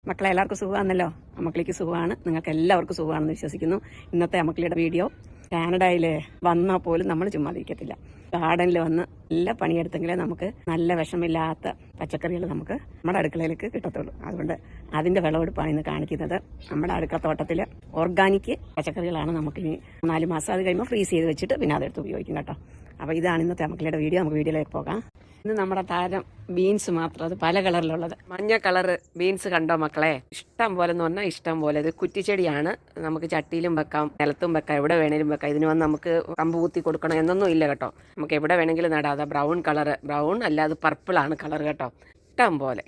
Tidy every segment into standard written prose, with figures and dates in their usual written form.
മക്കളെ എല്ലാവർക്കും സുഖമാണല്ലോ. അമ്മക്കളിക്ക് സുഖമാണ്, നിങ്ങൾക്ക് എല്ലാവർക്കും സുഖമാണെന്ന് വിശ്വസിക്കുന്നു. ഇന്നത്തെ അമ്മക്കളിയുടെ വീഡിയോ, കാനഡയിൽ വന്നാൽ പോലും നമ്മൾ ചുമ്മാതിരിക്കത്തില്ല. ഗാർഡനിൽ വന്ന് നല്ല പണിയെടുത്തെങ്കിലേ നമുക്ക് നല്ല വിഷമില്ലാത്ത പച്ചക്കറികൾ നമുക്ക് നമ്മുടെ അടുക്കളയിലേക്ക് കിട്ടത്തുള്ളൂ. അതുകൊണ്ട് അതിന്റെ വിളവെടുപ്പാണ് ഇന്ന് കാണിക്കുന്നത്. നമ്മുടെ അടുക്കള തോട്ടത്തിൽ ഓർഗാനിക് പച്ചക്കറികളാണ് നമുക്ക് ഇനി 4 മാസം അത് കഴിയുമ്പോൾ ഫ്രീസ് ചെയ്ത് വെച്ചിട്ട് പിന്നെ അതെടുത്ത് ഉപയോഗിക്കും കേട്ടോ. അപ്പോൾ ഇതാണ് ഇന്നത്തെ അമ്മക്കളിയുടെ വീഡിയോ. നമുക്ക് വീഡിയോയിലേക്ക് പോകാം. ഇന്ന് നമ്മുടെ താരം ബീൻസ് മാത്രം, അത് പല കളറിലുള്ളത്. മഞ്ഞ കളർ ബീൻസ് കണ്ടോ മക്കളെ? ഇഷ്ടം പോലെ എന്ന് പറഞ്ഞാൽ ഇഷ്ടം പോലെ. ഇത് കുറ്റിച്ചെടിയാണ്, നമുക്ക് ചട്ടിയിലും വെക്കാം, നിലത്തും വെക്കാം, എവിടെ വേണേലും വെക്കാം. ഇതിന് വന്ന് നമുക്ക് കമ്പ് കുത്തി കൊടുക്കണം എന്നൊന്നും ഇല്ല കേട്ടോ. നമുക്ക് എവിടെ വേണമെങ്കിലും നടാം. അത് ബ്രൗൺ കളർ, ബ്രൗൺ അല്ലാതെ പർപ്പിളാണ് കളർ കേട്ടോ. ഇഷ്ടം പോലെ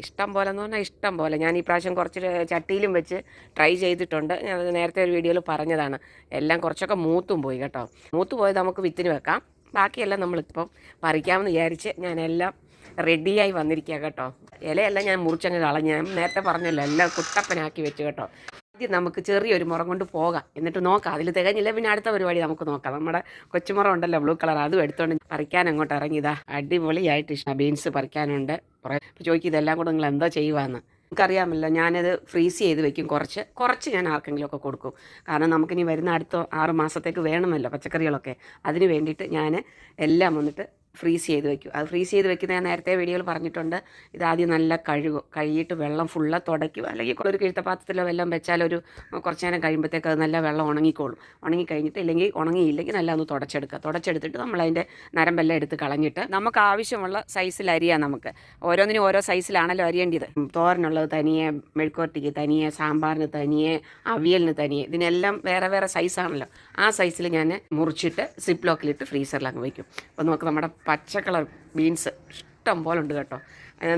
എന്ന് പറഞ്ഞാൽ ഇഷ്ടം പോലെ. ഞാൻ ഈ പ്രാവശ്യം കുറച്ച് ചട്ടിയിലും വെച്ച് ട്രൈ ചെയ്തിട്ടുണ്ട്. ഞാൻ നേരത്തെ ഒരു വീഡിയോയിൽ പറഞ്ഞതാണ്. എല്ലാം കുറച്ചൊക്കെ മൂത്തും പോയി കേട്ടോ. മൂത്ത് പോയത് നമുക്ക് വിത്തിന് വെക്കാം, ബാക്കിയെല്ലാം നമ്മളിപ്പം പറിക്കാമെന്ന് വിചാരിച്ച് ഞാനെല്ലാം റെഡിയായി വന്നിരിക്കുക കേട്ടോ. ഇലയെല്ലാം ഞാൻ മുറിച്ചങ്ങ് കളഞ്ഞ്, ഞാൻ നേരത്തെ പറഞ്ഞല്ലോ, എല്ലാം കുട്ടപ്പനാക്കി വെച്ചു കേട്ടോ. ആദ്യം നമുക്ക് ചെറിയൊരു മുറം കൊണ്ട് പോകാം, എന്നിട്ട് നോക്കാം. അതിൽ തികഞ്ഞില്ല പിന്നെ അടുത്ത പരിപാടി നമുക്ക് നോക്കാം. നമ്മുടെ കൊച്ചുമുറം ഉണ്ടല്ലോ, ബ്ലൂ കളർ, അതും എടുത്തോണ്ട് പറിക്കാൻ അങ്ങോട്ട് ഇറങ്ങിയതാ. അടിപൊളിയായിട്ട് ഇഷ്ടം ബീൻസ് പറിക്കാനുണ്ട്. കുറേ ചോദിക്കും ഇതെല്ലാം കൂടെ നിങ്ങൾ എന്താ ചെയ്യുവാന്ന്. നമുക്കറിയാമല്ലോ, ഞാനത് ഫ്രീസ് ചെയ്ത് വെക്കും. കുറച്ച് ഞാൻ ആർക്കെങ്കിലും ഒക്കെ കൊടുക്കും. കാരണം നമുക്കിനി വരുന്ന അടുത്ത 6 മാസത്തേക്ക് വേണമല്ലോ പച്ചക്കറികളൊക്കെ. അതിന് വേണ്ടിയിട്ട് ഞാൻ എല്ലാം വന്നിട്ട് ഫ്രീസ് ചെയ്ത് വെക്കും. അത് ഫ്രീസ് ചെയ്ത് വെക്കുന്ന ഞാൻ നേരത്തെ വീഡിയോയിൽ പറഞ്ഞിട്ടുണ്ട്. ഇതാദ്യം നല്ല കഴുകിയിട്ട് വെള്ളം ഫുള്ള് തുടയ്ക്കും. അല്ലെങ്കിൽ ഒരു കിഴുത്തപാത്രത്തിലോ വെള്ളം വെച്ചാൽ ഒരു കുറച്ച് നേരം കഴിയുമ്പോഴത്തേക്ക് അത് നല്ല വെള്ളം ഉണങ്ങിക്കോളും. ഉണങ്ങിക്കഴിഞ്ഞിട്ട് ഇല്ലെങ്കിൽ ഉണങ്ങിയില്ലെങ്കിൽ നല്ല ഒന്ന് തുടച്ചെടുത്തിട്ട് നമ്മളതിൻ്റെ നരമ്പെല്ലാം എടുത്ത് കളഞ്ഞിട്ട് നമുക്ക് ആവശ്യമുള്ള സൈസിൽ അരിയാം. നമുക്ക് ഓരോന്നിനും ഓരോ സൈസിലാണല്ലോ അരിയേണ്ടത്. തോരനുള്ളത് തനിയെ, മെഴുക്കുവരട്ടിക്ക് തനിയെ, സാമ്പാറിന് തനിയെ, അവിയലിന് തനിയെ, ഇതിനെല്ലാം വേറെ വേറെ സൈസാണല്ലോ. ആ സൈസിൽ ഞാൻ മുറിച്ചിട്ട് സിപ്പ് ലോക്കിലിട്ട് ഫ്രീസറിൽ അങ്ങ് വയ്ക്കും. അപ്പോൾ നമുക്ക് നമ്മുടെ പച്ച കളർ ബീൻസ് ഇഷ്ടം പോലെ ഉണ്ട് കേട്ടോ.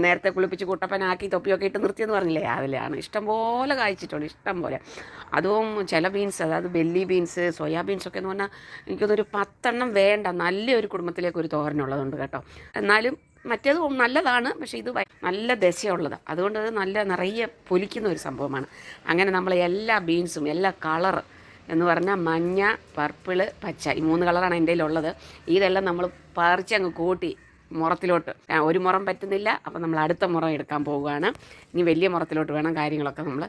നേരത്തെ കുളിപ്പിച്ച് കുട്ടപ്പനാക്കി തൊപ്പിയൊക്കെ ഇട്ട് നിർത്തിയെന്ന് പറഞ്ഞില്ലേ, അതിലാണ് ഇഷ്ടം പോലെ കായ്ച്ചിട്ടുണ്ട്, ഇഷ്ടം പോലെ. അതും ചില ബീൻസ്, അതായത് ബെല്ലി ബീൻസ്, സോയാബീൻസൊക്കെ എന്ന് പറഞ്ഞാൽ എനിക്കതൊരു 10 എണ്ണം വേണ്ട, നല്ലൊരു കുടുംബത്തിലേക്ക് ഒരു തോരനുള്ളതുണ്ട് കേട്ടോ. എന്നാലും മറ്റേത് നല്ലതാണ്, പക്ഷേ ഇത് നല്ല ദശയുള്ളതാണ്. അതുകൊണ്ട് അത് നല്ല നിറയെ പൊലിക്കുന്ന ഒരു സംഭവമാണ്. അങ്ങനെ നമ്മൾ എല്ലാ ബീൻസും എല്ലാ കളറ് എന്ന് പറഞ്ഞാൽ മഞ്ഞ, പർപ്പിള്, പച്ച, ഈ 3 കളറാണ് എൻ്റെ കയ്യിലുള്ളത്. ഇതെല്ലാം നമ്മൾ പറിച്ചങ്ങ് കൂട്ടി മുറത്തിലോട്ട്, ഒരു മുറം പറ്റുന്നില്ല, അപ്പം നമ്മൾ അടുത്ത മുറം എടുക്കാൻ പോവുകയാണ്. ഇനി വലിയ മുറത്തിലോട്ട് വേണം കാര്യങ്ങളൊക്കെ നമ്മൾ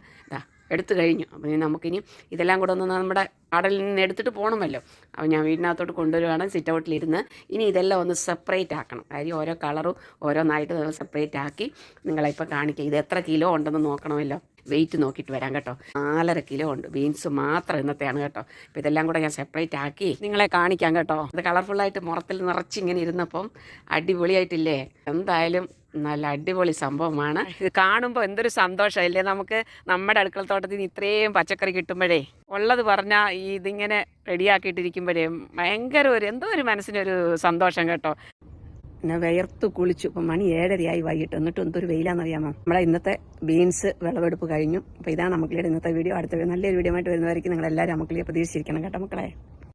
എടുത്തു കഴിഞ്ഞു. അപ്പം നമുക്കിനി ഇതെല്ലാം കൂടെ ഒന്ന് നമ്മുടെ കടലിൽ നിന്ന് എടുത്തിട്ട് പോകണമല്ലോ. അപ്പോൾ ഞാൻ വീടിനകത്തോട്ട് കൊണ്ടുവരുവാണ്, സിറ്റ് ഔട്ടിലിരുന്ന്. ഇനി ഇതെല്ലാം ഒന്ന് സെപ്പറേറ്റ് ആക്കണം. കാര്യം ഓരോ കളറും ഓരോന്നായിട്ട് നമ്മൾ സെപ്പറേറ്റ് ആക്കി നിങ്ങളെപ്പോൾ കാണിക്കുക. ഇത് എത്ര കിലോ ഉണ്ടെന്ന് നോക്കണമല്ലോ. വെയിറ്റ് നോക്കിയിട്ട് വരാം കേട്ടോ. 4.5 കിലോ ഉണ്ട് ബീൻസ് മാത്രം ഇന്നത്തെയാണ് കേട്ടോ. അപ്പോൾ ഇതെല്ലാം കൂടെ ഞാൻ സെപ്പറേറ്റ് ആക്കി നിങ്ങളെ കാണിക്കാം കേട്ടോ. ഇത് കളർഫുള്ളായിട്ട് മുറത്തിൽ നിറച്ചിങ്ങനെ ഇരുന്നപ്പം അടിപൊളിയായിട്ടില്ലേ? എന്തായാലും നല്ല അടിപൊളി സംഭവമാണ്. ഇത് കാണുമ്പോൾ എന്തൊരു സന്തോഷമല്ലേ നമുക്ക്. നമ്മുടെ അടുക്കള തോട്ടത്തിൽ നിന്ന് ഇത്രയും പച്ചക്കറി കിട്ടുമ്പോഴേ, ഉള്ളത് പറഞ്ഞാൽ ഇതിങ്ങനെ റെഡിയാക്കിയിട്ടിരിക്കുമ്പോഴേ ഭയങ്കര എന്തോ ഒരു മനസ്സിനൊരു സന്തോഷം കേട്ടോ. പിന്നെ വിയർത്ത് കുളിച്ചു. ഇപ്പം മണി 7:30 വൈകിട്ട്, എന്നിട്ട് എന്തൊരു വെയിലാണെന്നറിയാമോ. നമ്മളെ ഇന്നത്തെ ബീൻസ് വിളവെടുപ്പ് കഴിഞ്ഞു. അപ്പോൾ ഇതാണ് അമ്മക്കളിയുടെ ഇന്നത്തെ വീഡിയോ. അടുത്ത നല്ലൊരു വീഡിയോ ആയിട്ട് വരുന്നതായിരിക്കും. നിങ്ങളെല്ലാവരും അമ്മക്കളിയെ പ്രതീക്ഷിച്ചിരിക്കണം കേട്ടോ മക്കളെ.